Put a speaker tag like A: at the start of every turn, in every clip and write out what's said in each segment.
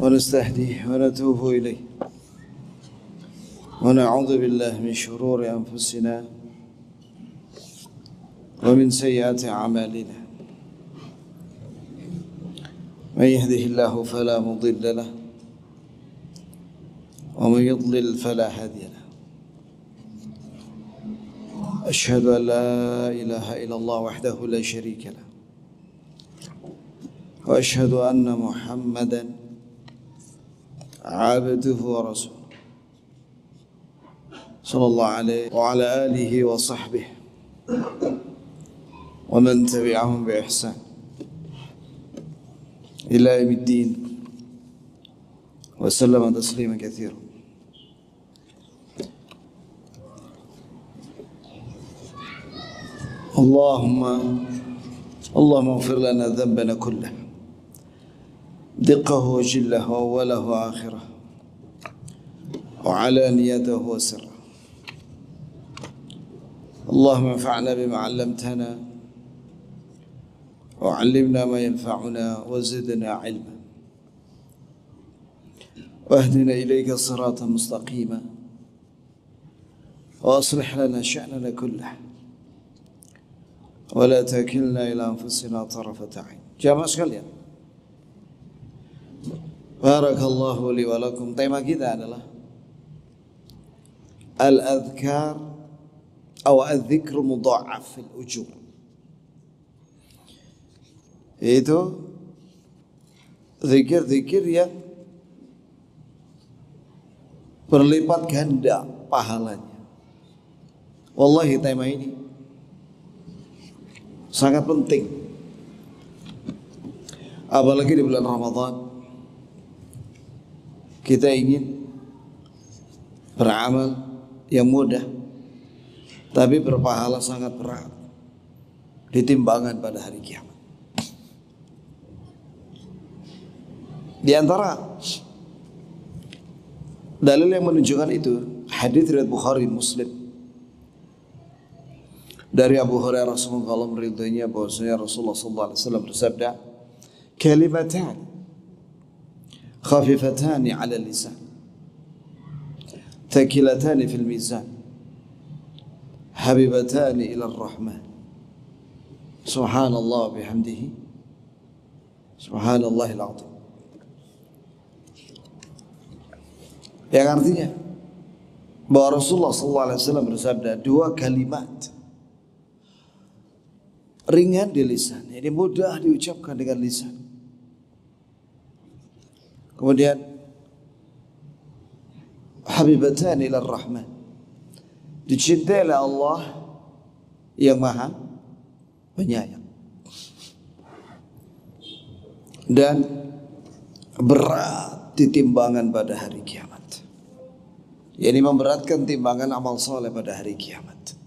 A: ونستهديه ونتوب إليه ونعوذ بالله من شرور أنفسنا ومن سيئات أعمالنا من يهده الله فلا مضل له ومن يضلل فلا هادي له أشهد أن لا إله إلا الله وحده لا شريك له وأشهد أن محمدا عبده ورسوله صلى الله عليه وعلى آله وصحبه ومن تبعهم بإحسان إلى يوم الدين وسلم تسليما كثيرا. اللهم اغفر لنا ذنبنا كله دقه وجله وأوله وآخره وعلانيته وسره. اللهم انفعنا بما علمتنا وعلمنا ما ينفعنا وزدنا علما واهدنا إليك صراطا مستقيما وأصلح لنا شأننا كله ولا تكلنا إلى أنفسنا طرفة عين. Jamaah sekalian, barakallahu li wa lakum. Tema kita adalah al-adhkar atau al-dhikr mudha'af fil ujur, yaitu zikir-zikir yang berlipat ganda pahalanya. Wallahi tema ini sangat penting, apalagi di bulan Ramadan. Kita ingin beramal yang mudah tapi berpahala sangat berat di timbangan pada hari kiamat. Di antara dalil yang menunjukkan itu hadis riwayat Bukhari Muslim dari Abu Hurairah radhiyallahu anhu meridhoinya bahwasanya Rasulullah sallallahu alaihi wasallam bersabda, kalimatan خفيفتان على اللسان ثقيلتان في الميزان حبيبتان إلى الرحمن سبحان الله وبحمده سبحان الله العظيم. Yang artinya bahwa Rasulullah SAW bersabda, dua kalimat ringan di lisan, jadi mudah diucapkan dengan lisan. Kemudian habibatan ila rahman, dicintai oleh Allah yang maha penyayang, dan berat di timbangan pada hari kiamat, yakni memberatkan timbangan amal soleh pada hari kiamat,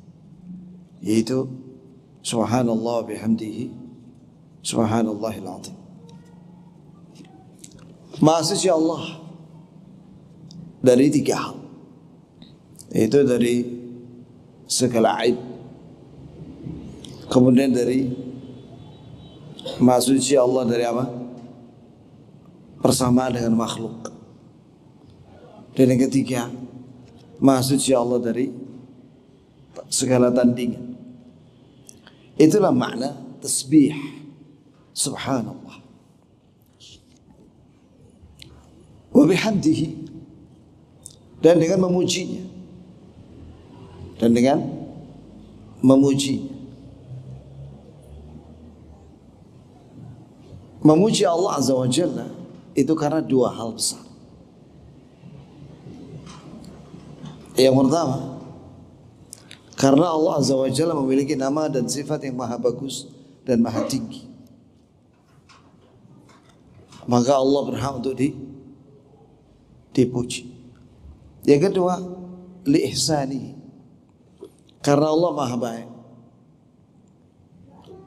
A: yaitu subhanallah bihamdihi subhanallahil azim. Maha suci Allah dari tiga hal, yaitu dari segala aib, kemudian dari maha suci Allah dari apa? Persamaan dengan makhluk, dan yang ketiga maha suci Allah dari segala tandingan. Itulah makna tasbih subhanallah wa bihamdihi, dan dengan memujinya, dan dengan memuji. Memuji Allah Azza wa Jalla itu karena dua hal besar. Yang pertama, karena Allah Azza wa Jalla memiliki nama dan sifat yang maha bagus dan maha tinggi, maka Allah berhak untuk dipuji. Yang kedua, li ihsani, karena Allah maha baik.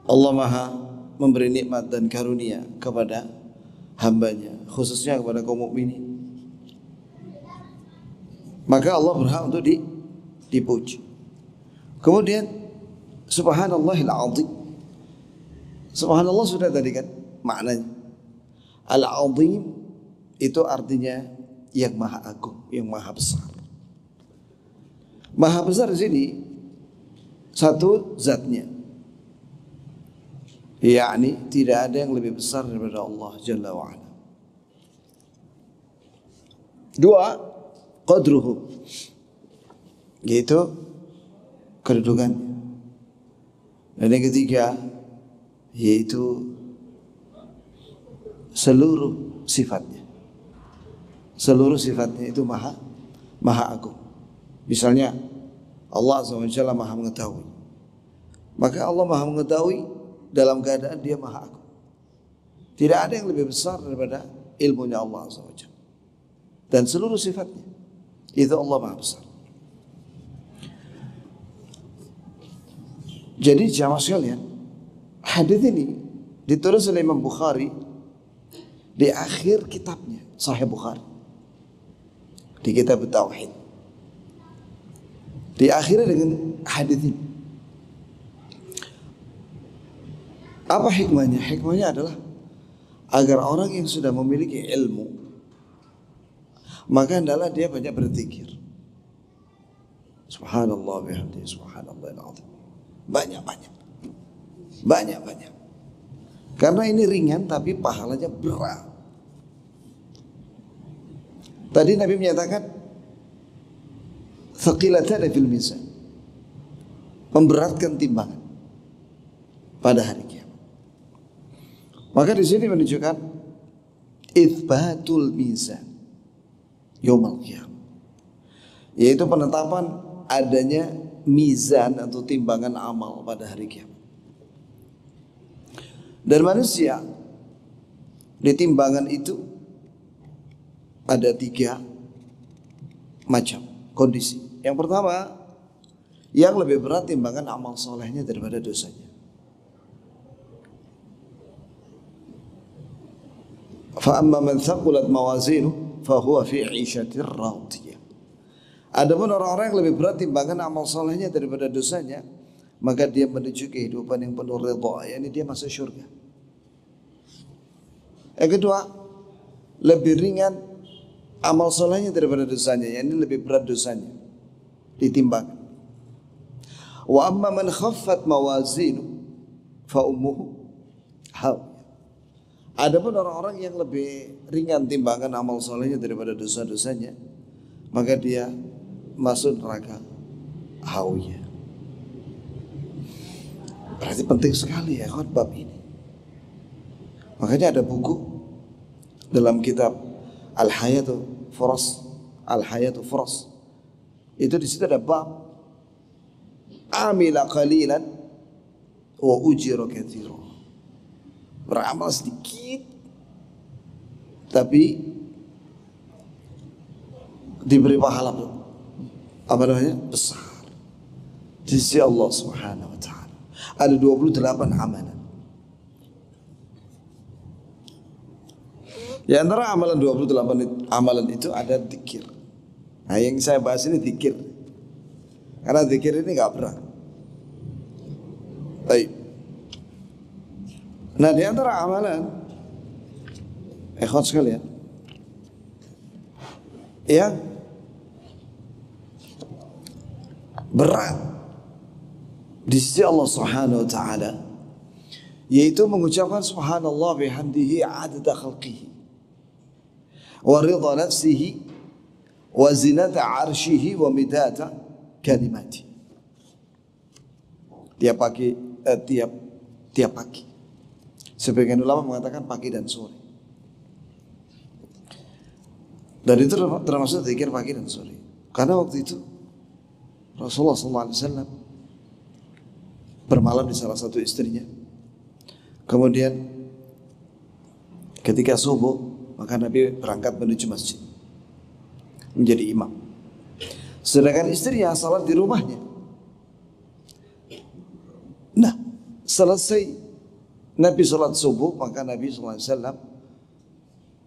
A: Allah maha memberi nikmat dan karunia kepada hambanya, khususnya kepada kaum mukminin. Maka Allah berhak untuk dipuji. Kemudian subhanallahil azim. Subhanallah sudah tadi kan maknanya. Al-azim itu artinya yang maha agung, yang maha besar. Maha besar di sini satu zatnya, yakni tidak ada yang lebih besar daripada Allah Jalla wa'ala. Dua, qadruhu, yaitu kedudukannya. Dan yang ketiga yaitu seluruh sifatnya. Seluruh sifatnya itu maha agung. Misalnya Allah SWT maha mengetahui, maka Allah maha mengetahui dalam keadaan dia maha agung. Tidak ada yang lebih besar daripada ilmunya Allah SWT. Dan seluruh sifatnya itu Allah maha besar. Jadi jamaah sekalian, hadis ini ditulis oleh Imam Bukhari di akhir kitabnya Sahih Bukhari, di kitab Tauhid. Di akhirnya dengan hadis ini. Apa hikmahnya? Hikmahnya adalah agar orang yang sudah memiliki ilmu, maka hendaklah dia banyak berzikir. Subhanallah bihamdihi, subhanallahil azim. Banyak-banyak. Karena ini ringan tapi pahalanya berat. Tadi Nabi menyatakan thaqilatan fil mizan, memberatkan timbangan pada hari kiamat. Maka di sini menunjukkan itsbatul mizan yaumul qiyamah, yaitu penetapan adanya mizan atau timbangan amal pada hari kiamat. Dan manusia di timbangan itu ada 3 macam kondisi. Yang pertama, yang lebih berat timbangan amal solehnya daripada dosanya. Fa amma man thaqulat mawazinuhu fa huwa fi 'ishatir radiyah. Adapun orang-orang yang lebih berat timbangan amal solehnya daripada dosanya, maka dia menuju kehidupan yang penuh ridha, yakni dia masuk syurga. Yang kedua, lebih ringan amal solehnya daripada dosanya, yakni lebih berat dosanya ditimbang. Wa amma man khaffat mawazinu fa ummuhu hawiya. Adapun orang-orang yang lebih ringan timbangan amal solehnya daripada dosa-dosanya, maka dia masuk neraka hawiyah. Berarti penting sekali ya bab ini. Makanya ada buku dalam kitab Al-Hayatu Furas, Al-Hayatu Furas. Itu di situ ada bab amila qalilan wa ujira katsira. Beramal sedikit tapi diberi pahala apa namanya? Besar di sisi Allah Subhanahu wa taala. Ada 28 amalan. Di antara amalan 28 amalan itu ada zikir. Nah, yang saya bahas ini zikir. Karena zikir ini enggak berat. Baik. Nah, di antara amalan ikhwan sekalian yang berat di sisi Allah Subhanahu wa taala, yaitu mengucapkan subhanallah bihamdihi adada khalqihi wa ridha nafsihi wa zinata arshihi wa midata kalimati. Tiap pagi. Sebagian ulama mengatakan pagi dan sore. Dan itu termasuk zikir pagi dan sore. Karena waktu itu Rasulullah SAW bermalam di salah satu istrinya. Kemudian ketika subuh, maka Nabi berangkat menuju masjid menjadi imam. Sedangkan istrinya salat di rumahnya. Nah, selesai Nabi salat subuh, maka Nabi SAW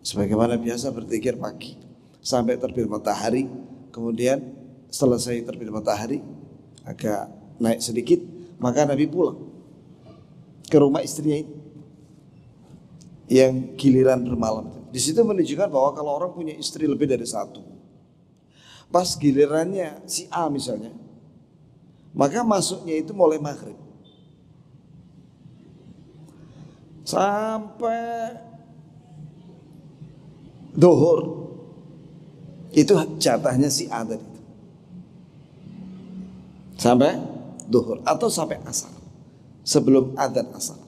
A: sebagaimana biasa berzikir pagi sampai terbit matahari. Kemudian selesai terbit matahari, agak naik sedikit, maka Nabi pulang ke rumah istrinya ini yang giliran bermalam. Di situ menunjukkan bahwa kalau orang punya istri lebih dari satu, pas gilirannya si A misalnya, maka masuknya itu mulai maghrib sampai duhur. Itu jatahnya si A tadi itu. Sampai duhur atau sampai asar, sebelum adzan asar.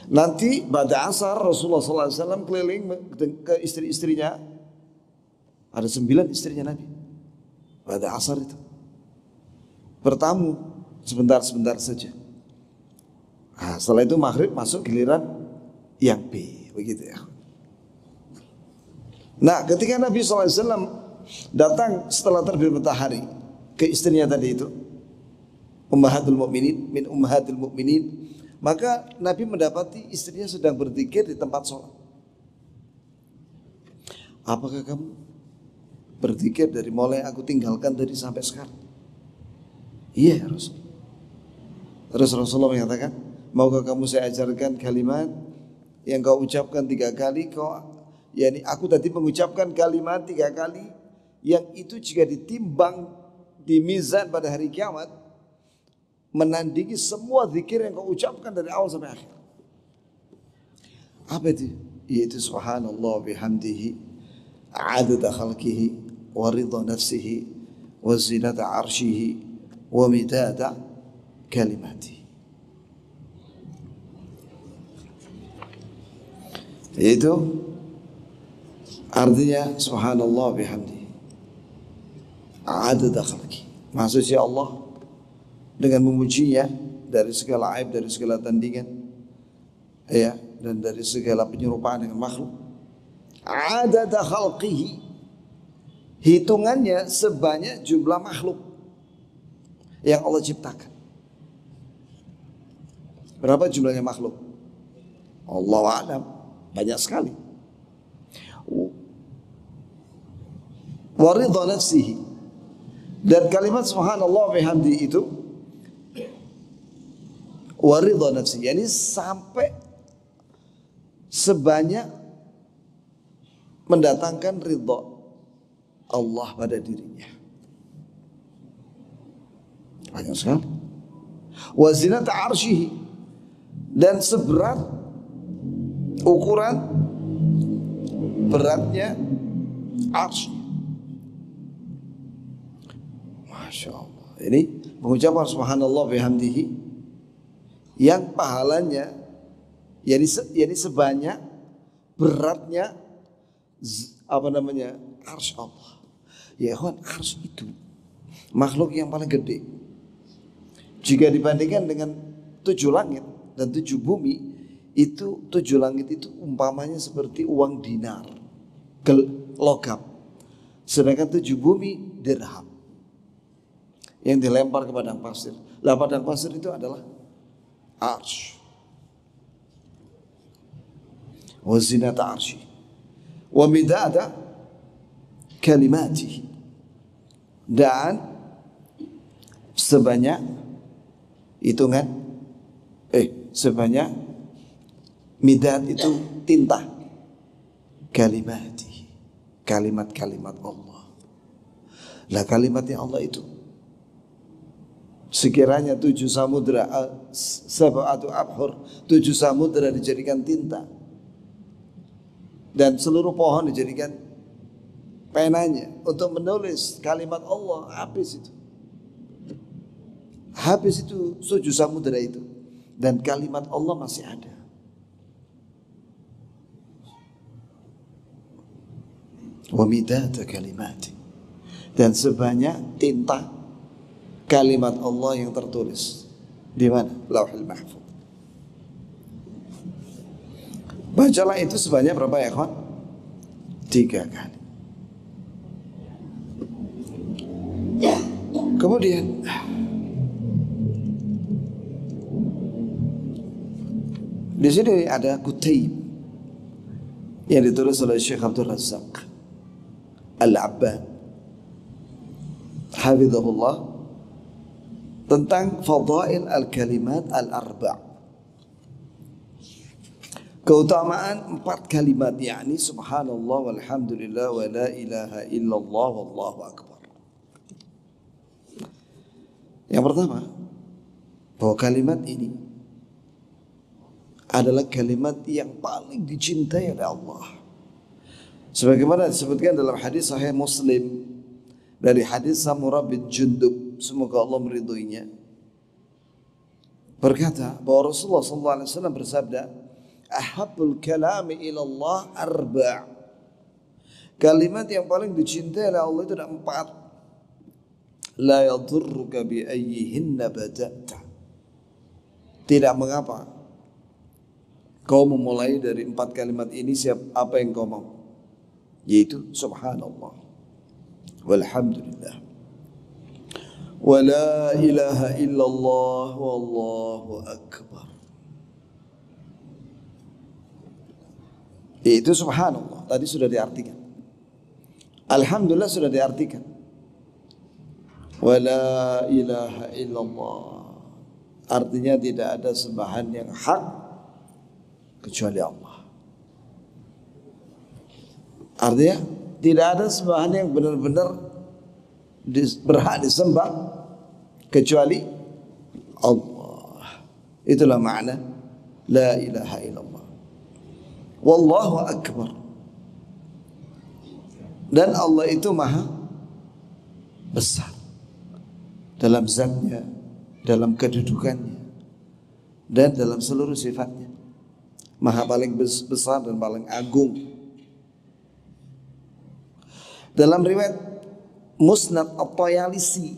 A: Nanti pada asar Rasulullah SAW keliling ke istri-istrinya. Ada 9 istrinya Nabi pada asar itu. Bertamu sebentar-sebentar saja. Nah, setelah itu maghrib masuk giliran yang B, begitu ya. Nah, ketika Nabi SAW datang setelah terbit matahari ke istrinya tadi itu, Ummahatul Mukminin, min Ummahatul Mukminin, maka Nabi mendapati istrinya sedang berzikir di tempat sholat. Apakah kamu berzikir dari mulai aku tinggalkan tadi sampai sekarang? Iya ya Rasul. Terus Rasulullah mengatakan, maukah kamu saya ajarkan kalimat yang kau ucapkan 3 kali, yakni aku tadi mengucapkan kalimat 3 kali yang itu jika ditimbang di mizan pada hari kiamat menandingi semua zikir yang kau ucapkan dari awal sampai akhir. Apa itu? Yaitu subhanallah bihamdihi adada khalqihi wa ridha nafsihi wa zinata arshihi wa midada kalimati. Itu artinya subhanallah bihamdihi adada khalqihi. Maksudnya Allah dengan memujinya dari segala aib, dari segala tandingan, ya, dan dari segala penyerupaan dengan makhluk. Adada khalqihi, hitungannya sebanyak jumlah makhluk yang Allah ciptakan. Berapa jumlahnya makhluk? Allahu a'lam, banyak sekali. Wa ridha nafsihi, dan kalimat subhanallah bihamdi itu waridha nafsi, yani sampai sebanyak mendatangkan ridha Allah pada dirinya. Banyak sekali. Wa zinata arsyihi, dan seberat ukuran beratnya arsy. Masya Allah. Ini mengucapkan subhanallah bihamdihi yang pahalanya yani sebanyak beratnya arsy Allah. Ya kawan, arsy itu makhluk yang paling gede. Jika dibandingkan dengan 7 langit dan 7 bumi, itu 7 langit itu umpamanya seperti uang dinar, logam. Sedangkan 7 bumi dirham yang dilempar ke padang pasir. Lah padang pasir itu adalah arsy. Wa zinata arsy wa midada kalimatihi, dan sebanyak hitungan sebanyak midad itu tinta, kalimatihi, kalimat-kalimat Allah. Lah kalimatnya Allah itu sekiranya 7 samudra, sab'atu abhur, 7 samudra dijadikan tinta, dan seluruh pohon dijadikan penanya untuk menulis kalimat Allah, habis itu 7 samudra itu, dan kalimat Allah masih ada. Wa midada kalimati, dan sebanyak tinta kalimat Allah yang tertulis di mana? Lauhul Mahfuz. Bacalah itu sebanyak berapa ya kawan? 3 kali. Kemudian di sini ada Kutaib yang ditulis oleh Syekh Abdul Razzaq Al-Abbad hafizahullah tentang fadail al-kalimat al-arba'. keutamaan 4 kalimat, yakni subhanallah walhamdulillah wa la ilaha illallah wallahu akbar. Yang pertama, bahwa kalimat ini adalah kalimat yang paling dicintai oleh Allah. Sebagaimana disebutkan dalam hadis sahih Muslim dari hadis Samurah bin Jundub, semoga Allah meridhoinya, berkata bahwa Rasulullah SAW bersabda, ahabbul kalami ilallah arba'. Kalimat yang paling dicintai oleh Allah itu ada 4. La yadurruka bi ayyihinna bada'ta. Tidak mengapa kau memulai dari 4 kalimat ini, apa yang kau mau, yaitu subhanallah walhamdulillah wa la ilaha illallah wallahu akbar. Itu subhanallah tadi sudah diartikan, alhamdulillah sudah diartikan, wa la ilaha illallah artinya tidak ada sembahan yang hak kecuali Allah. Artinya tidak ada sembahan yang benar-benar berhak disembah kecuali Allah. Itulah makna la ilaha illallah. Wallahu akbar. Dan Allah itu maha besar dalam zatnya, dalam kedudukannya, dan dalam seluruh sifatnya. Maha paling besar dan paling agung. Dalam riwayat Musnad At-Tayalisi,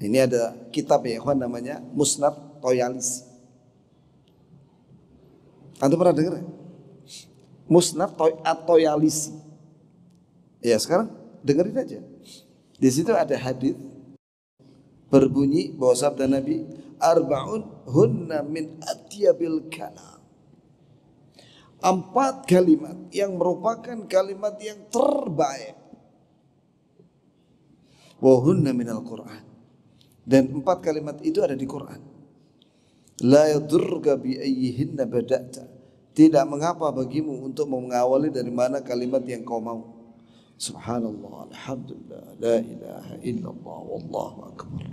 A: ini ada kitab ya ikhwan namanya Musnad At-Tayalisi. Antum pernah dengar? Musnad At-Tayalisi. Ya sekarang dengerin aja. Di situ ada hadis berbunyi bahwa sabda Nabi, arba'un hunna min atyabil kalam. 4 kalimat yang merupakan kalimat yang terbaik. Wa hunna minal Qur'an. Dan 4 kalimat itu ada di Quran. La yadurruka bi ayyihinna bada'ta. Tidak mengapa bagimu untuk mengawali dari mana kalimat yang kau mau. Subhanallah, alhamdulillah, la ilaha illallah, wallahu akbar.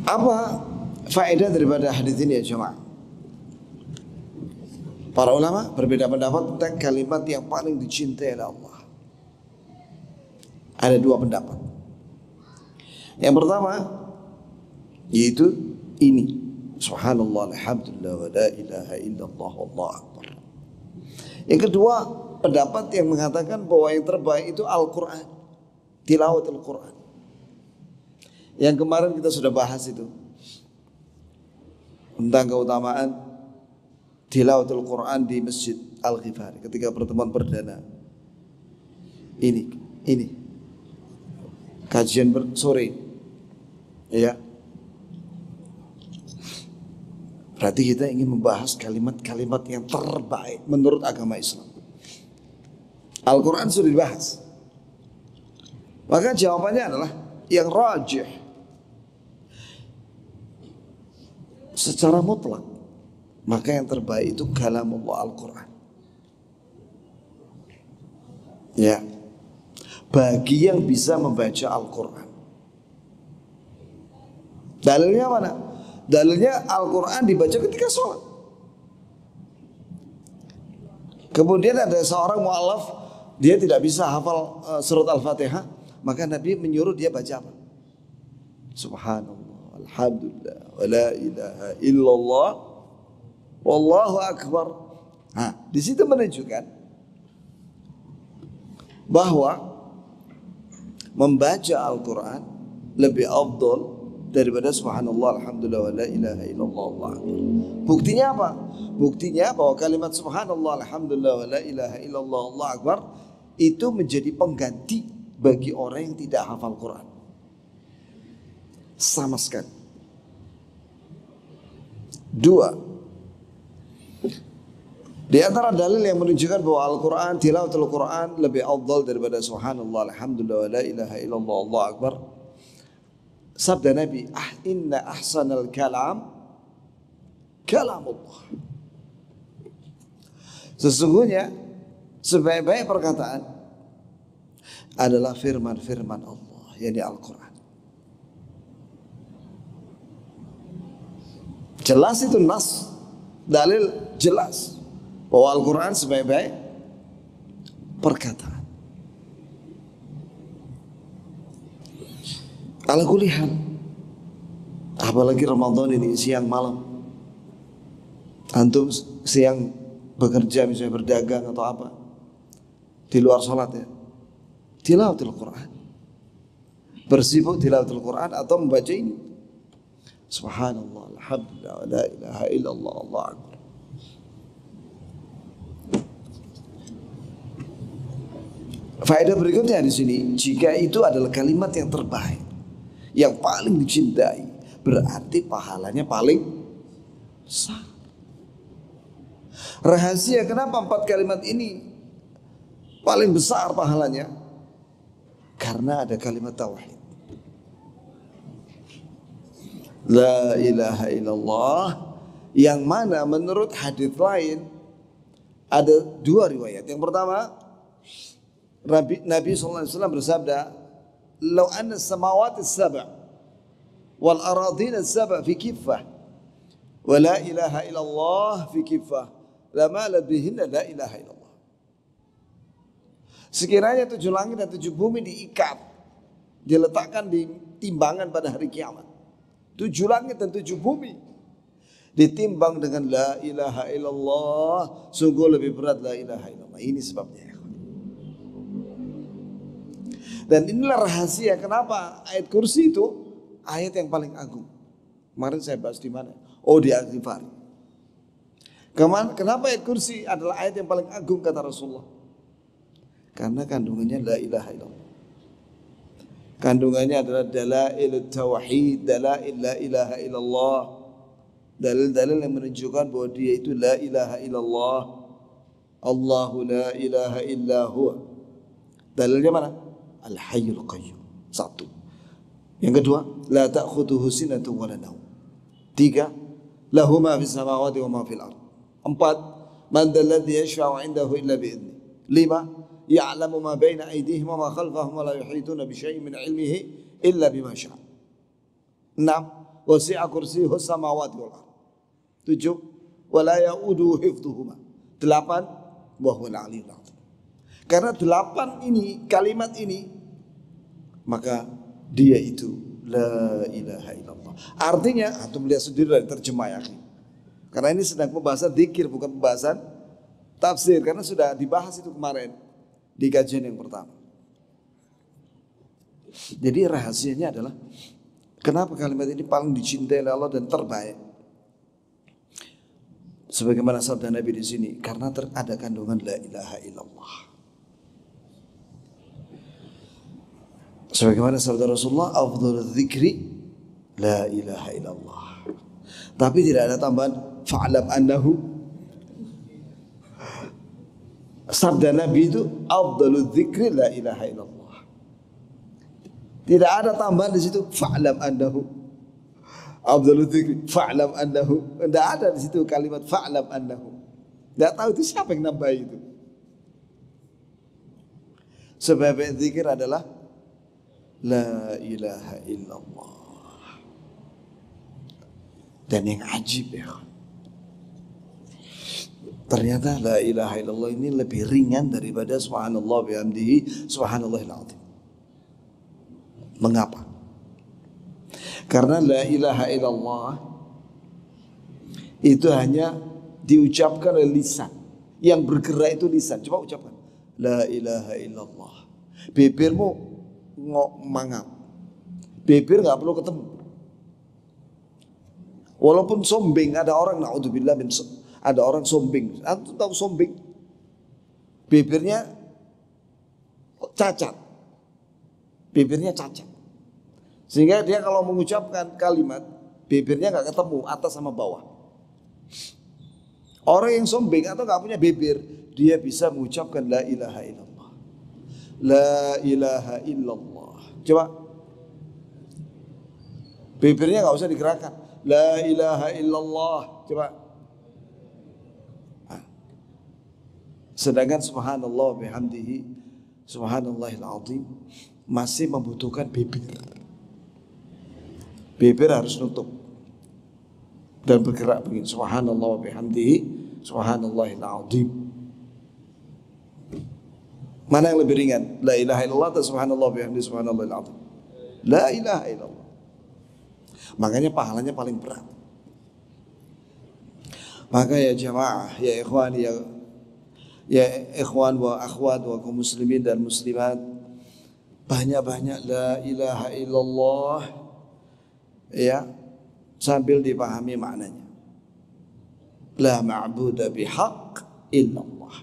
A: Apa faedah daripada hadis ini ya jemaah? Para ulama berbeda pendapat tentang kalimat yang paling dicintai oleh Allah. Ada 2 pendapat. Yang pertama yaitu ini, subhanallah, alhamdulillah, wa la ilaha illallah, wallahu akbar. Yang kedua, pendapat yang mengatakan bahwa yang terbaik itu Al-Quran, tilawatul Quran. Yang kemarin kita sudah bahas itu tentang keutamaan tilawatul Quran di Masjid Al-Ghifari ketika pertemuan perdana. Ini kajian sore, ya. Berarti kita ingin membahas kalimat-kalimat yang terbaik menurut agama Islam. Al-Quran sudah dibahas. Maka jawabannya adalah yang rajih secara mutlak. Maka yang terbaik itu kalamullah Al-Quran. Ya. Bagi yang bisa membaca Al-Quran. Dalilnya mana? Dalilnya Al-Quran dibaca ketika sholat. Kemudian ada seorang mu'alaf, dia tidak bisa hafal surat Al-Fatihah, maka Nabi menyuruh dia baca apa? Subhanallah, alhamdulillah, wa la ilaha illallah, wallahu akbar. Nah, di situ menunjukkan bahwa membaca Al-Quran lebih afdal daripada subhanallah, alhamdulillah, wa la ilaha illallah, wallahu akbar. Buktinya apa? Buktinya bahwa kalimat subhanallah, alhamdulillah, wa la ilaha illallah, wallahu akbar itu menjadi pengganti bagi orang yang tidak hafal Quran sama sekali. 2, di antara dalil yang menunjukkan bahwa Al-Quran, tilawatul Quran lebih afdal daripada subhanallah, alhamdulillah, wa la ilaha illallah, wallahu akbar, sabda Nabi, inna ahsanal kalam kalamullah. Sesungguhnya sebaik-baik perkataan adalah firman-firman Allah, yakni Al-Quran. Jelas itu nas, dalil jelas bahwa Al-Quran sebaik-baik perkataan. Ala kulihan, apalagi Ramadan ini siang malam, antum siang bekerja misalnya berdagang atau apa, di luar sholat ya, tilawatul Quran, bersibuk tilawatul Quran atau membaca ini, subhanallah, alhamdulillah, la ilaha illallah, Allah akbar. Faedah berikutnya di sini, jika itu adalah kalimat yang terbaik, yang paling dicintai, berarti pahalanya paling besar. Rahasia kenapa 4 kalimat ini paling besar pahalanya? Karena ada kalimat tauhid. La ilaha illallah, yang mana menurut hadis lain ada 2 riwayat. Yang pertama, Nabi SAW bersabda, "Lau anna samawati as-sab' wal aradina as-sab' fi kiffah wa la ilaha illallah fi kiffah lama labihinna la ilaha illallah." Sekiranya 7 langit dan 7 bumi diikat, diletakkan di timbangan pada hari kiamat, 7 langit dan 7 bumi ditimbang dengan la ilaha illallah, sungguh lebih berat la ilaha illallah. Ini sebabnya. Dan inilah rahasia kenapa ayat kursi itu ayat yang paling agung. Kemarin saya bahas di mana? Oh, di Al-Ghifari. Kenapa ayat kursi adalah ayat yang paling agung kata Rasulullah? Karena kandungannya la ilaha illallah. Kandungannya adalah dalail tauhid, dalail la ilaha illallah. Dalil-dalil yang menunjukkan bahwa dia itu la ilaha illallah. Allahu la ilaha illa huwa. Dalilnya mana? Al-Hayyul Qayyum. 1. Yang kedua, la ta'khudhuhu sinatun wa la nawm. 3, lahu ma fis samawati wa ma fil ardh. 4, man dhal ladzi yashfa'u 'indahu illa bi idzni. 5, ya'lamu ma baina aydihim wa ma khalfahum wa la yuhituna bi syai'in min 'ilmihi illa bima syaa'. 6, wasi'a kursiyyuhu samawati wal ardh. 7, wa la ya'uduhu hifdhuhuma. 8, wa huwal 'aliyyul 'azim. Karena 8 ini, kalimat ini, maka dia itu la ilaha illallah. Artinya, antum lihat sendiri dari terjemah ya. Karena ini sedang pembahasan dzikir, bukan pembahasan tafsir. Karena sudah dibahas itu kemarin di kajian yang pertama. Jadi rahasianya adalah kenapa kalimat ini paling dicintai oleh Allah dan terbaik. Sebagaimana sabda Nabi di sini, karena ada kandungan la ilaha illallah. Sebagaimana sabda Rasulullah, afdhalul dzikri la ilaha illallah. Tapi tidak ada tambahan fa'lam annahu. Sabda Nabi itu afdhalul dzikri la ilaha illallah. Tidak ada tambahan di situ fa'lam annahu. Afdhalul dzikri fa'lam annahu. Tidak ada di situ kalimat fa'lam annahu. Tidak tahu itu siapa yang nambah itu. Sebab zikir adalah la ilaha illallah. Dan yang ajib ya, ternyata la ilaha illallah ini lebih ringan daripada subhanallah bihamdihi subhanallahil azim. Mengapa? Karena la ilaha illallah itu hanya diucapkan oleh lisan. Yang bergerak itu lisan. Coba ucapkan la ilaha illallah. Bibirmu mangap, bibir nggak perlu ketemu. Walaupun sombing, ada orang naudzubillah ada orang sombing. Antum tahu sombing? Bibirnya cacat, bibirnya cacat, sehingga dia kalau mengucapkan kalimat bibirnya nggak ketemu atas sama bawah. Orang yang sombing atau nggak punya bibir, dia bisa mengucapkan la ilaha illallah. La ilaha illallah. Coba bibirnya nggak usah digerakkan. La ilaha illallah. Coba Sedangkan subhanallah bihamdihi subhanallahil azim masih membutuhkan bibir. Bibir harus nutup dan bergerak begini, subhanallah bihamdihi subhanallahil azim. Mana yang lebih ringan? La ilaha illallah atau subhanallah bihamdihi subhanallahil azim? La ilaha illallah. Makanya pahalanya paling berat. Maka ya jamaah, ya ikhwan, ya ikhwan wa akhwat wa kaum muslimin dan muslimat, banyak-banyak la ilaha illallah ya, sambil dipahami maknanya. La ma'budu bihaq illallah.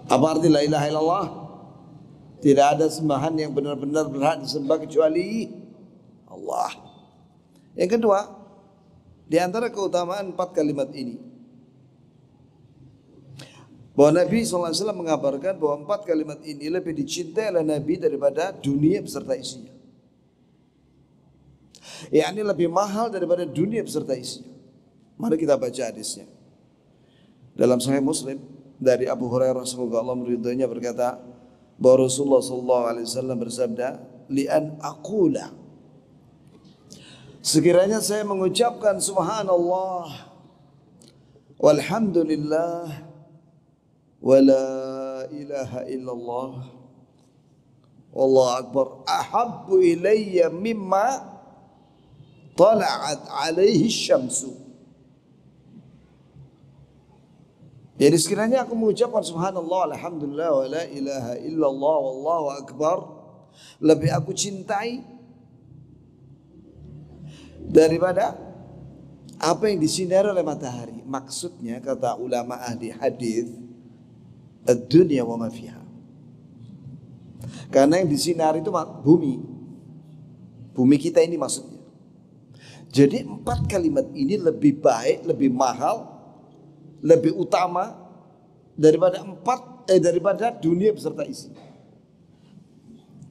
A: Apa arti la ilaha illallah? Tidak ada sembahan yang benar-benar berhak disembah kecuali Allah. Yang kedua, di antara keutamaan 4 kalimat ini, bahwa Nabi SAW mengabarkan bahwa 4 kalimat ini lebih dicintai oleh Nabi daripada dunia beserta isinya. Ini lebih mahal daripada dunia beserta isinya. Mari kita baca hadisnya. Dalam Sahih Muslim dari Abu Hurairah semoga Allah meridhoinya berkata bahwa Rasulullah SAW bersabda, li'an aqula, sekiranya saya mengucapkan subhanallah walhamdulillah wa la ilaha illallah wallahu akbar ahabbu ilayya mimma tala'at alaihi syamsu. Jadi sekiranya aku mengucapkan subhanallah alhamdulillah wa la ilaha illallah wallahu akbar, lebih aku cintai daripada apa yang disinari oleh matahari. Maksudnya kata ulama ahli hadis, ad-dunya wa ma fiha. Karena yang disinari itu bumi. Bumi kita ini maksudnya. Jadi 4 kalimat ini lebih baik, lebih mahal, lebih utama daripada dunia beserta isi.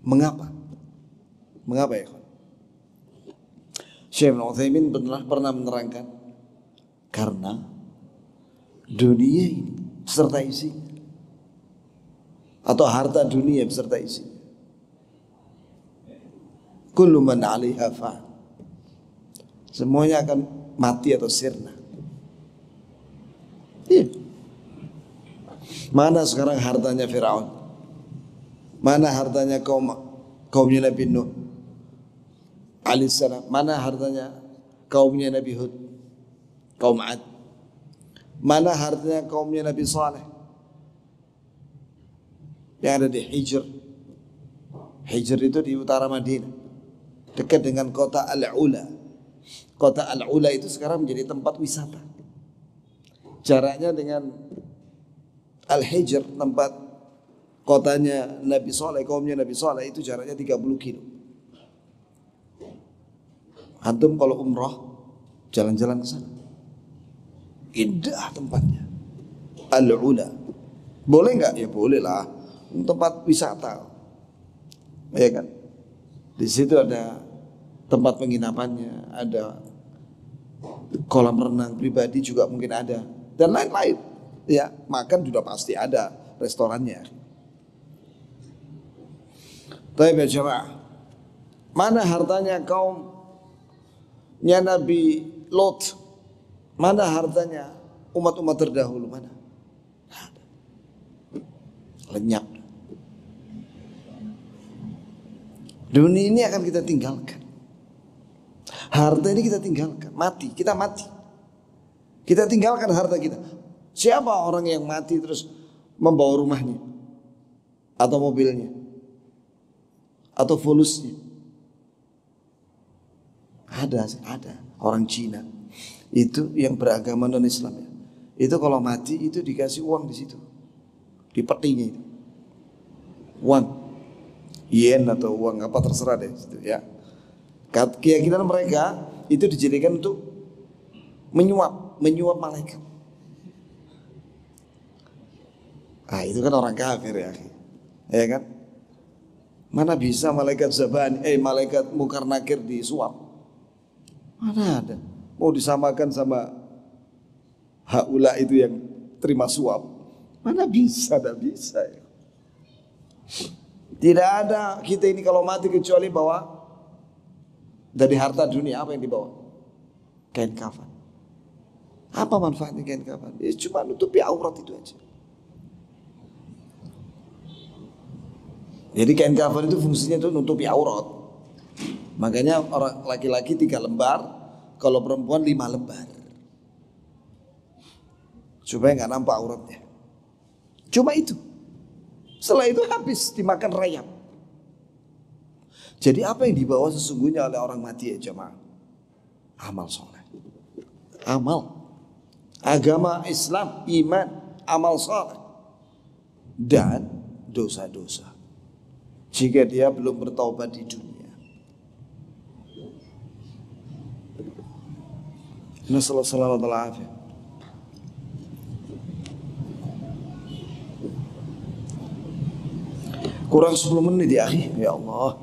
A: Mengapa? Mengapa ya? Syekh Ibnu Utsaimin pernah menerangkan, karena dunia ini beserta isi, atau harta dunia beserta isi, kullu man 'alaiha fan, semuanya akan mati atau sirna. Mana sekarang hartanya Firaun? Mana hartanya kaumnya Nabi Nuh alaihissalam? Mana hartanya kaumnya Nabi Hud, kaum Ad? Mana hartanya kaumnya Nabi Saleh yang ada di Hijr? Hijr itu di utara Madinah, dekat dengan kota Al-Ula. Kota Al-Ula itu sekarang menjadi tempat wisata. Jaraknya dengan Al-Hijr, tempat kotanya Nabi Saleh, kaumnya Nabi Saleh, itu jaraknya 30 kilo. Antum kalau umrah jalan-jalan ke sana, indah tempatnya. Al-Ula. Boleh nggak? Ya boleh lah. Tempat wisata, ya kan? Di situ ada tempat penginapannya, ada kolam renang pribadi juga mungkin ada, dan lain-lain. Ya, makan sudah pasti ada restorannya. Baik ya jemaah, mana hartanya kaumnya Nabi Lot? Mana hartanya umat-umat terdahulu? Mana? Lenyap. Dunia ini akan kita tinggalkan. Harta ini kita tinggalkan, mati, kita mati. Kita tinggalkan harta kita. Siapa orang yang mati terus membawa rumahnya, atau mobilnya, atau fulusnya? Ada orang Cina itu yang beragama non Islam ya. Itu kalau mati itu dikasih uang di situ, di petinya itu, uang yen atau uang apa terserah deh situ ya. Keyakinan mereka itu dijadikan untuk menyuap malaikat. Itu kan orang kafir ya kan? Mana bisa malaikat Zabani, malaikat Munkar Nakir disuap? Mana ada? Mau disamakan sama haula itu yang terima suap? Mana bisa, tidak bisa ya. Tidak ada kita ini kalau mati kecuali bawa dari harta dunia. Apa yang dibawa? Kain kafan. Apa manfaatnya kain kafan? Ya cuma nutupi aurat itu aja. Jadi kain kafan itu fungsinya itu nutupi aurat. Makanya orang laki-laki 3 lembar, kalau perempuan 5 lembar. Supaya nggak nampak auratnya. Cuma itu. Setelah itu habis dimakan rayap. Jadi apa yang dibawa sesungguhnya oleh orang mati ya jemaah? Amal soleh. Amal. Agama Islam, iman, amal soleh. Dan dosa-dosa. Jika dia belum bertaubat di dunia. Nasallallahu alaihi wasallam. Kurang 10 menit ya akhi. Ya Allah.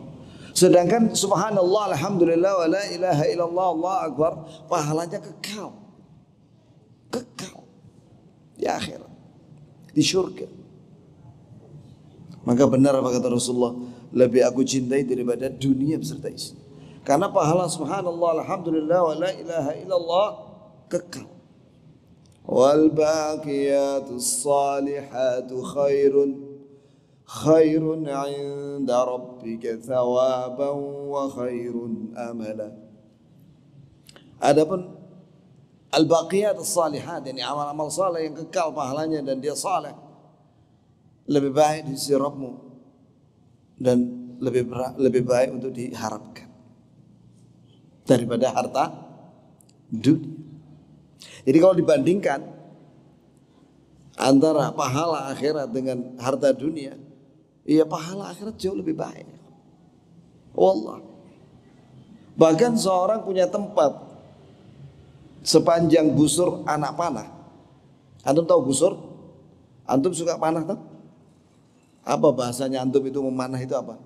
A: Sedangkan subhanallah, alhamdulillah, wa la ilaha illallah, Allah akbar, pahalanya kekal. Kekal. Di akhirat. Di syurga. Maka benar apa kata Rasulullah, lebih aku cintai daripada dunia beserta isinya. Karena pahala subhanallah, alhamdulillah, wa la ilaha illallah kekal. Wal baqiyatus salihatu khairun 'inda rabbika thawaban wa khairun amala. Adapun al-baqiyatus salihat, yani amal-amal saleh yang kekal pahalanya dan dia saleh, lebih baik di sisi Rabbmu dan lebih baik untuk diharapkan daripada harta dunia. Jadi kalau dibandingkan antara pahala akhirat dengan harta dunia, iya pahala akhirat jauh lebih baik. Wallah. Bahkan seorang punya tempat sepanjang busur anak panah. Antum tahu busur? Antum suka panah tak? Apa bahasanya antum itu memanah itu apa?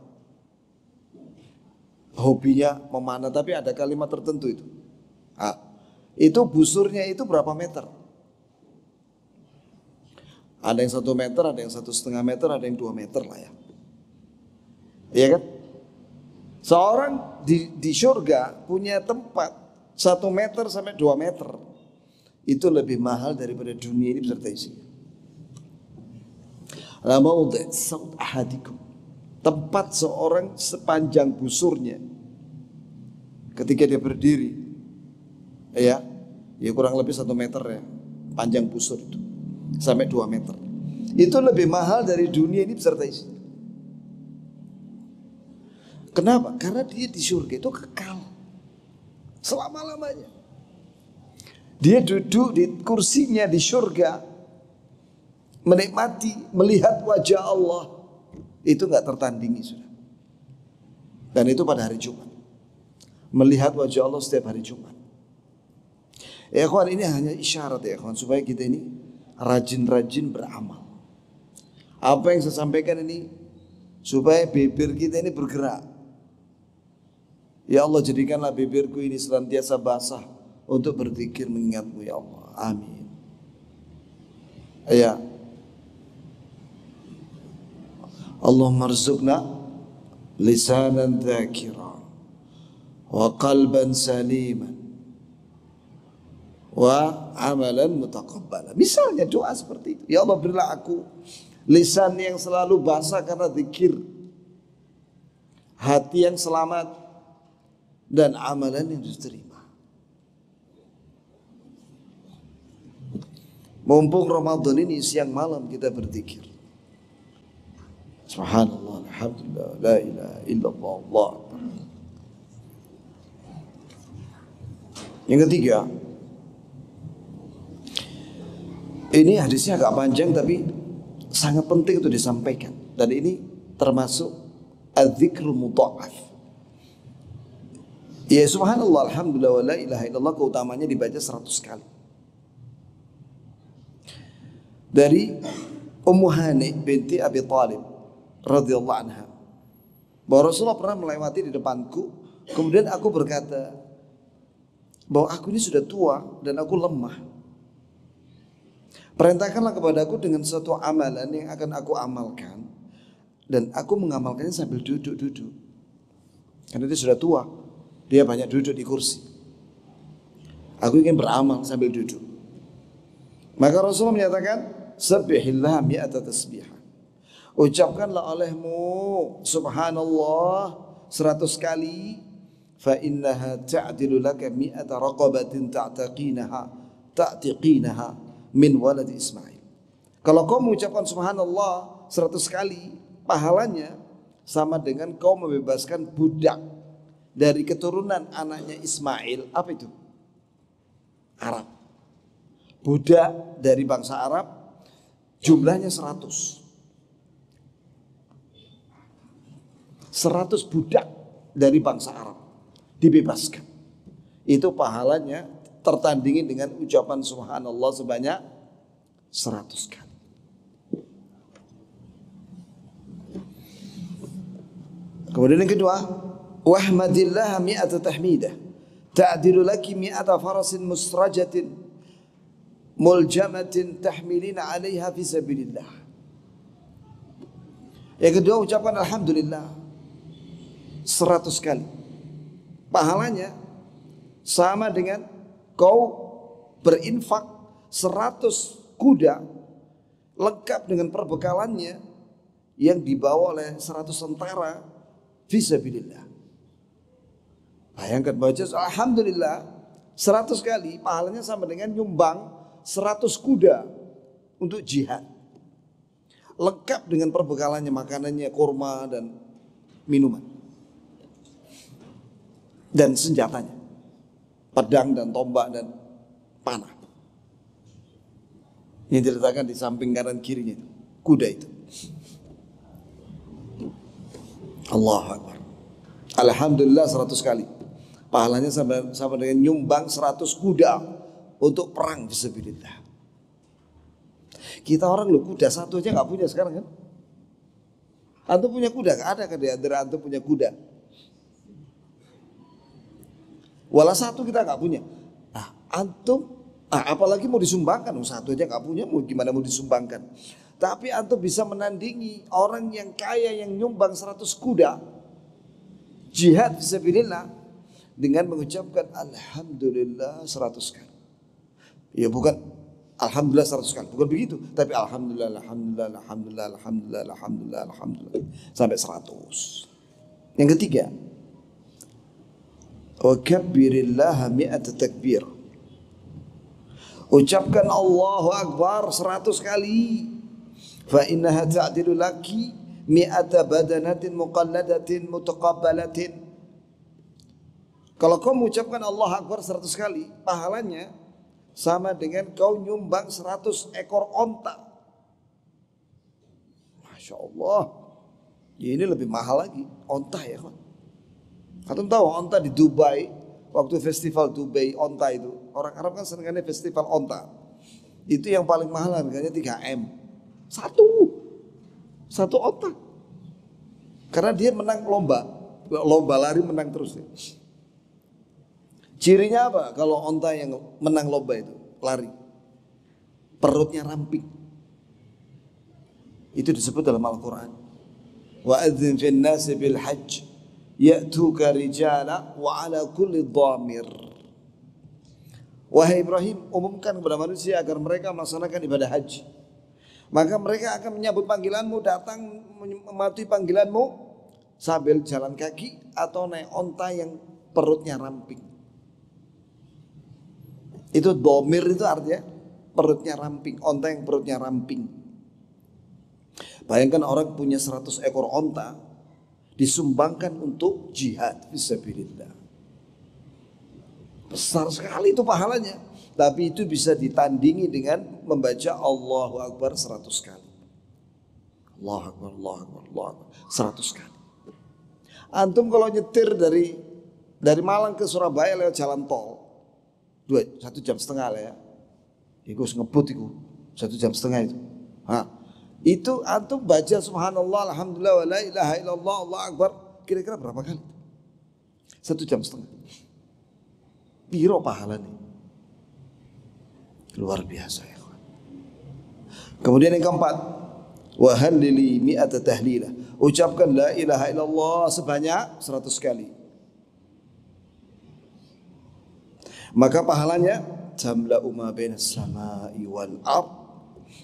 A: Hobinya memanah, tapi ada kalimat tertentu itu. Itu busurnya itu berapa meter? Ada yang 1 meter, ada yang 1,5 meter, ada yang 2 meter lah ya. Iya kan? Seorang di surga punya tempat 1 meter sampai 2 meter. Itu lebih mahal daripada dunia ini beserta isinya. La maudhi' saut ahadikum. Tempat seorang sepanjang busurnya. Ketika dia berdiri, ya kurang lebih 1 meter ya, panjang busur itu. Sampai 2 meter. Itu lebih mahal dari dunia ini beserta isinya. Kenapa? Karena dia di surga itu kekal selama-lamanya. Dia duduk di kursinya di surga, menikmati, melihat wajah Allah. Itu gak tertandingi sudah. Dan itu pada hari Jumat. Melihat wajah Allah setiap hari Jumat. Ya kawan, ini hanya isyarat ya kawan, supaya kita ini rajin-rajin beramal. Apa yang saya sampaikan ini supaya bibir kita ini bergerak. Ya Allah, jadikanlah bibirku ini senantiasa basah untuk berzikir mengingatmu ya Allah. Amin. Ya. Allahumma rzuqna lisanan dzakiran wa qalban saliman wa amalan mutaqabbala. Misalnya doa seperti itu. Ya Allah, berilah aku lisan yang selalu basah karena zikir, hati yang selamat, dan amalan yang diterima. Mumpung Ramadan ini siang malam kita berzikir. Subhanallah, alhamdulillah, la ilaha illallah, Allah. Yang ketiga, ini hadisnya agak panjang tapi sangat penting untuk disampaikan. Dan ini termasuk az-zikrul mudha'af. Ya subhanallah, alhamdulillah, wa la ilaha illallah, keutamanya dibaca 100 kali. Dari Ummu Hani binti Abi Thalib radhiyallahu anha, bahwa Rasulullah pernah melewati di depanku, kemudian aku berkata bahwa aku ini sudah tua dan aku lemah. Perintahkanlah kepadaku dengan suatu amalan yang akan aku amalkan, dan aku mengamalkannya sambil duduk-duduk. Karena dia sudah tua, dia banyak duduk di kursi. Aku ingin beramal sambil duduk. Maka Rasulullah menyatakan, Sabbihillah mi'ata tasbihah. Ucapkanlah olehmu subhanallah 100 kali, fa innaha ta'dilu laka mi'ata raqabatin ta'tiqinaha min walad Ismail. Kalau kau mengucapkan subhanallah 100 kali, pahalanya sama dengan kau membebaskan budak dari keturunan anaknya Ismail. Apa itu? Arab. Budak dari bangsa Arab, jumlahnya 100 budak dari bangsa Arab dibebaskan. Itu pahalanya tertandingi dengan ucapan subhanallah sebanyak 100 kali. Kemudian yang kedua, wahmadillah mi'ata tahmidah ta'dilu laki mi'ata farasin musrajatin muljamatin tahmilina 'alaiha fi sabilillah. Yang kedua, ucapkan alhamdulillah 100 kali. Pahalanya sama dengan kau berinfak 100 kuda lengkap dengan perbekalannya yang dibawa oleh 100 tentara fisabilillah. Bayangkan baca alhamdulillah 100 kali, pahalanya sama dengan nyumbang 100 kuda untuk jihad. Lengkap dengan perbekalannya, makanannya, kurma dan minuman. Dan senjatanya, pedang dan tombak dan panah. Yang diletakkan di samping kanan kirinya itu, kuda itu. Allahu Akbar. Alhamdulillah 100 kali. Pahalanya sama dengan nyumbang 100 kuda untuk perang fisabilillah. Kita orang lu kuda satu aja gak punya sekarang kan? Antum punya kuda? Gak ada kan di antara antum punya kuda? Walau satu kita gak punya. Nah, antum apalagi mau disumbangkan, satu aja gak punya, mau gimana mau disumbangkan. Tapi antum bisa menandingi orang yang kaya yang nyumbang 100 kuda jihad fisabilillah dengan mengucapkan alhamdulillah 100 kali. Ya bukan alhamdulillah 100 kali, bukan begitu, tapi alhamdulillah alhamdulillah alhamdulillah alhamdulillah alhamdulillah alhamdulillah sampai 100. Yang ketiga, wa kabbirillaha mi'ata takbir. Ucapkan Allahu Akbar 100 kali. Fa innaha ta'dilu laki mi'ata badanatin muqalladatin mutaqabbalatin. Kalau kau mengucapkan Allahu Akbar 100 kali, pahalanya sama dengan kau nyumbang 100 ekor onta. Masya Allah. Ini lebih mahal lagi, onta ya kan. Kalian tahu onta di Dubai, waktu festival Dubai onta itu, orang Arab kan senangnya festival onta. Itu yang paling mahal harganya 3M. Satu onta. Karena dia menang lomba lari menang terus. Cirinya apa? Kalau onta yang menang lomba itu lari, perutnya ramping. Itu disebut dalam Al-Quran. Wa adzin fin nasi bil hajj ya'tuka rijala wa ala kulli dhamir. Wahai Ibrahim, umumkan kepada manusia agar mereka melaksanakan ibadah haji. Maka mereka akan menyambut panggilanmu, datang mematuhi panggilanmu sambil jalan kaki atau naik onta yang perutnya ramping. Itu domir, itu artinya perutnya ramping, onta yang perutnya ramping. Bayangkan orang punya 100 ekor onta disumbangkan untuk jihad fisabilillah. Besar sekali itu pahalanya. Tapi itu bisa ditandingi dengan membaca Allahu Akbar 100 kali. Allahu Akbar, Allahu Akbar, Allahu Akbar 100 kali. Antum kalau nyetir dari Malang ke Surabaya lewat jalan tol 1,5 jam lah ya. Iku ngebut iku 1,5 jam itu. Itu antum baca subhanallah alhamdulillah wa la ilaha illallah Allahu Akbar kira-kira berapa kali? 1,5 jam. Piro pahalanya? Luar biasa ya. Kemudian yang keempat, wa hallili mi'ata tahlilah. Ucapkan la ilaha illallah sebanyak 100 kali. Maka pahalanya jamla ma bainas samai wal ard.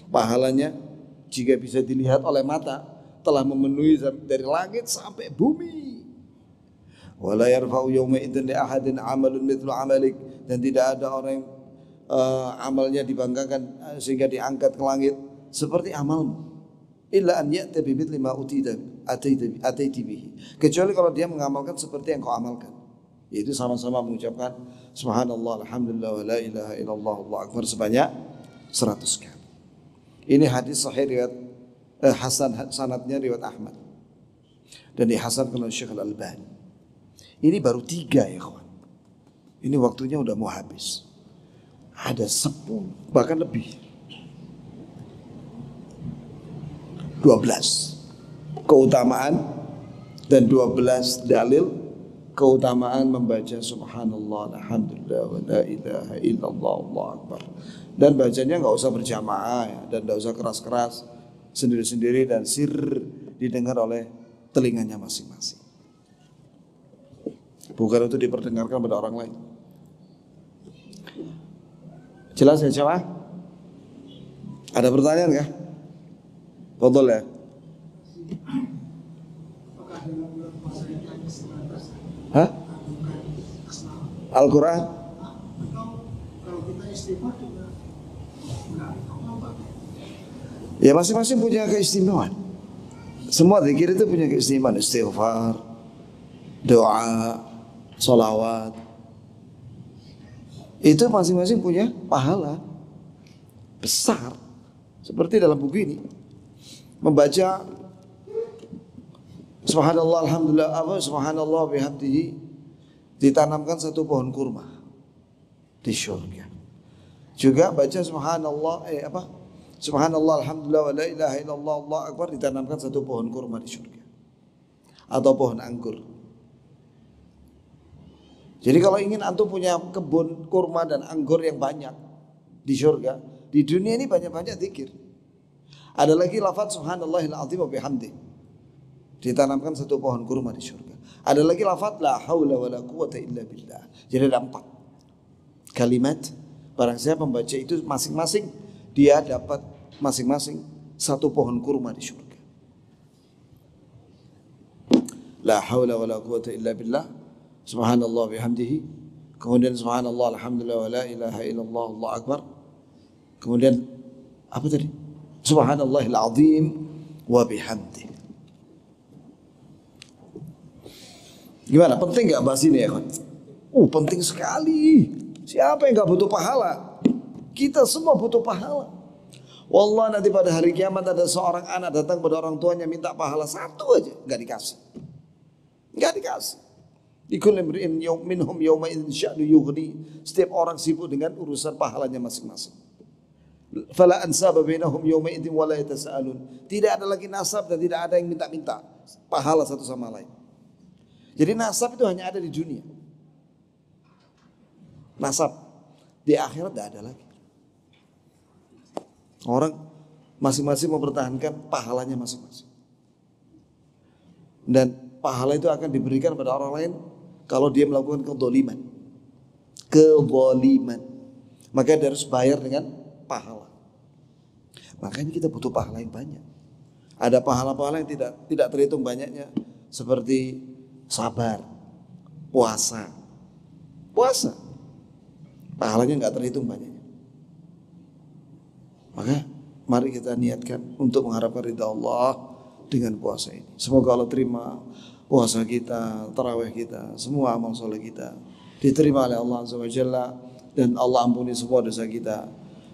A: Pahalanya jika bisa dilihat oleh mata telah memenuhi dari langit sampai bumi. Wala yarfa'u yawma idzin li ahadin 'amalun mithlu 'amalik, dan tidak ada orang yang amalnya dibanggakan sehingga diangkat ke langit seperti amalmu. Illa an ya'ti bi mithli ma ataiti bihi. Kecuali kalau dia mengamalkan seperti yang kau amalkan. Yaitu sama-sama mengucapkan subhanallah alhamdulillah wa la ilaha illallah Allahu akbar sebanyak 100 kali. Ini hadis sahih riwayat Hasan, sanadnya riwayat Ahmad. Dan dihasankan oleh Syekh Al-Albani. Ini baru 3 ya kawan. Ini waktunya udah mau habis. Ada 10 bahkan lebih. 12 keutamaan dan 12 dalil keutamaan membaca subhanallah alhamdulillah wa la ilaha illallah Allahu akbar. Dan bacanya enggak usah berjamaah ya, dan enggak usah keras-keras, sendiri-sendiri dan sir didengar oleh telinganya masing-masing. Bukan untuk diperdengarkan pada orang lain. Jelas ya jemaah? Ada pertanyaan kah? Fadhol ya. Hah? Al-Quran? Ya masing-masing punya keistimewaan. Semua zikir itu punya keistimewaan. Istighfar, doa, sholawat. Itu masing-masing punya pahala besar. Seperti dalam buku ini, membaca subhanallah alhamdulillah subhanallah bihamdihi ditanamkan satu pohon kurma di surga. Juga baca subhanallah subhanallah alhamdulillah wa la ilaha illallah Allahu akbar ditanamkan satu pohon kurma di surga atau pohon anggur. Jadi kalau ingin antum punya kebun kurma dan anggur yang banyak di surga, di dunia ini banyak-banyak zikir. Ada lagi lafaz subhanallahil azim wa bihamdi ditanamkan satu pohon kurma di surga. Ada lagi lafaz la haula wala quwata illa billah. Jadi ada 4 kalimat. Barang siapa membaca itu masing-masing dia dapat masing-masing satu pohon kurma di surga. La haula wala quwata illa billah. Subhanallah bihamdihi. Kemudian subhanallah alhamdulillah wa la ilaha illallah Allahu akbar. Kemudian apa tadi? Subhanallahil azim wa bihamdi. Gimana? Penting enggak bahas ini ya kawan? Penting sekali. Siapa yang enggak butuh pahala? Kita semua butuh pahala. Wallah nanti pada hari kiamat ada seorang anak datang pada orang tuanya minta pahala 1 aja, enggak dikasih. Enggak dikasih. Likulli imri'in minhum yawma idzin sya'nu yughni. Setiap orang sibuk dengan urusan pahalanya masing-masing. Fala ansaba bainahum yawma idzin wa la yatasaalun. Tidak ada lagi nasab dan tidak ada yang minta-minta pahala satu sama lain. Jadi nasab itu hanya ada di dunia. Nasab di akhirat tidak ada lagi. Orang masing-masing mempertahankan pahalanya masing-masing. Dan pahala itu akan diberikan pada orang lain kalau dia melakukan kezaliman. Kezaliman. Maka dia harus bayar dengan pahala. Makanya kita butuh pahala yang banyak. Ada pahala-pahala yang tidak terhitung banyaknya, seperti sabar, puasa. Puasa pahalanya enggak terhitung banyaknya. Maka mari kita niatkan untuk mengharapkan ridha Allah dengan puasa ini. Semoga Allah terima puasa kita, tarawih kita, semua amal soleh kita diterima oleh Allah Azza wa Jalla, dan Allah ampuni semua dosa kita,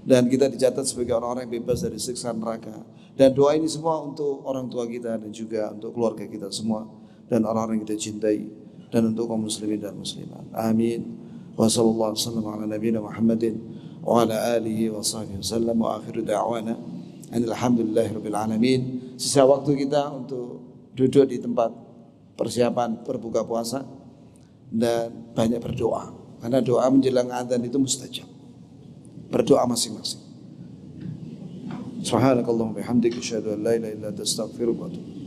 A: dan kita dicatat sebagai orang-orang yang bebas dari siksa neraka. Dan doa ini semua untuk orang tua kita dan juga untuk keluarga kita semua dan orang-orang yang kita cintai, dan untuk kaum muslimin dan muslimat. Amin. Wa sallallahu wasallam ala nabiyina Muhammadin wa ala alihi wa sahbihi wasallam wa akhiru da'wana alhamdulillahirabbil alamin. Sisa waktu kita untuk duduk di tempat persiapan berbuka puasa dan banyak berdoa, karena doa menjelang adzan itu mustajab. Berdoa masing-masing. Subhanakallahumma bihamdika asyhadu an la ilaha illa anta astaghfiruka wa atubu